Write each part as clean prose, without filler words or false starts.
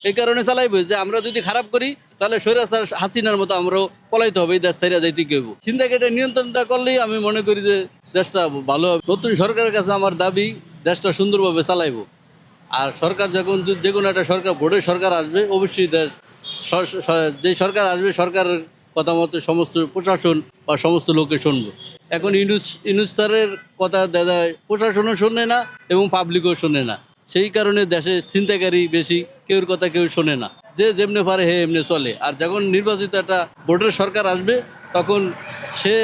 এই কারণে চালাইবো যে আমরা যদি খারাপ করি তাহলে স্বৈরাচার হাসিনার মতো আমরাও পলাইতে হবে, এই দেশ ছেড়ে যাইতে কি হইব। ছিনতাইকে নিয়ন্ত্রণটা করলেই আমি মনে করি যে দেশটা ভালো হবে। নতুন সরকারের কাছে আমার দাবি দেশটা সুন্দরভাবে চালাইবো। আর সরকার যখন যে কোনো একটা সরকার ভোটের সরকার আসবে, অবশ্যই দেশ যে সরকার আসবে সরকারের কথা মতো সমস্ত প্রশাসন বা সমস্ত লোকে শুনবো। এখন ইউনূস স্যারের কথা দাদা প্রশাসনও শোনে না এবং পাবলিকও শোনে না। সেই কারণে দেশে ছিনতাইকারী বেশি, কেউর কথা কেউ শোনে না, যে যেমনে পারে হে এমনি চলে। আর যখন নির্বাচিত একটা ভোটের সরকার আসবে তখন সে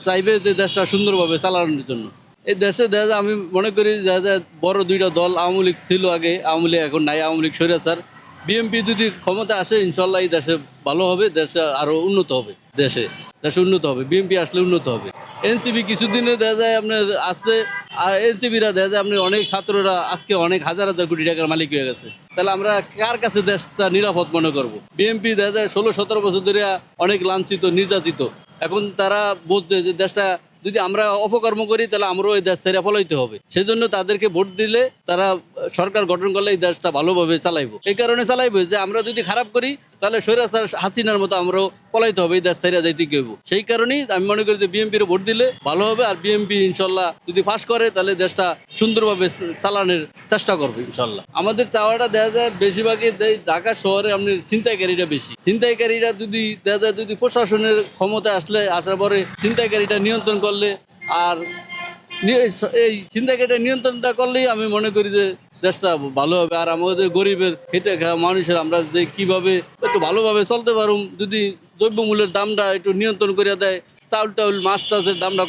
চাইবে যে দেশটা সুন্দরভাবে চালানোর জন্য। এই দেশে দেখা যায় আমি মনে করি যে বড় দুইটা দল, আওয়ামী লীগ ছিল আগে, আওয়ামী লীগ এখন নাই, আওয়ামী লীগ স্বৈরাচার। বিএনপি যদি ক্ষমতা আসে ইনশাল্লাহ এই দেশে ভালো হবে, দেশে আরো উন্নত হবে, দেশে উন্নত হবে, বিএনপি আসলে উন্নত হবে। এনসিপি কিছুদিনে দেখা যায় আপনার আসছে, আর এনসিপিরা দেখা যায় আপনার অনেক ছাত্ররা আজকে অনেক হাজার হাজার কোটি টাকার মালিক হয়ে গেছে। তাহলে আমরা কার কাছে দেশটা নিরাপদ মনে করব? বিএনপি দেখা যায় 16-17 বছর ধরে অনেক লাঞ্ছিত নির্যাতিত। এখন তারা বুঝছে যে দেশটা যদি আমরা অপকর্ম করি তাহলে আমরাও এই দেশ ছেড়ে পলাইতে হবে। সেই জন্য তাদেরকে ভোট দিলে তারা সরকার গঠন করলে এই দেশটা ভালোভাবে চালাইবো। এই কারণে চালাইবো যে আমরা যদি খারাপ করি তাহলে স্বৈরাচার হাসিনার মতো আমরাও পলাইতে হবে, এই দেশ ছেড়ে যাইতে কি হইব। সেই কারণেই আমি মনে করি যে বিএনপির ভোট দিলে ভালো হবে। আর বিএনপি ইনশাল্লাহ যদি পাস করে তাহলে দেশটা সুন্দরভাবে চালানোর চেষ্টা করবে ইনশাল্লাহ। আমাদের চাওয়াটা দেখা যায় বেশিরভাগই ঢাকা শহরে আপনি ছিনতাইকারীরা বেশি। ছিনতাইকারীরা যদি দেখা যায় যদি প্রশাসনের ক্ষমতা আসার পরে ছিনতাইকারীটা নিয়ন্ত্রণ করলে আর এই ছিনতাইকারীটা নিয়ন্ত্রণটা করলেই আমি মনে করি যে দেশটা ভালো হবে। আর আমাদের গরিবের খেটে খাওয়া মানুষের আমরা যে কিভাবে একটু ভালোভাবে চলতে পারুম, যদি দ্রব্যমূল্যের দামটা একটু নিয়ন্ত্রণ করে দেয়, চাউল টাউল মাছ টাছের দামটা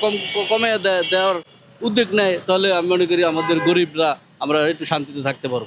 কমিয়ে দেওয়ার উদ্যোগ নেয়, তাহলে আমি মনে করি আমাদের গরিবরা আমরা একটু শান্তিতে থাকতে পারবো।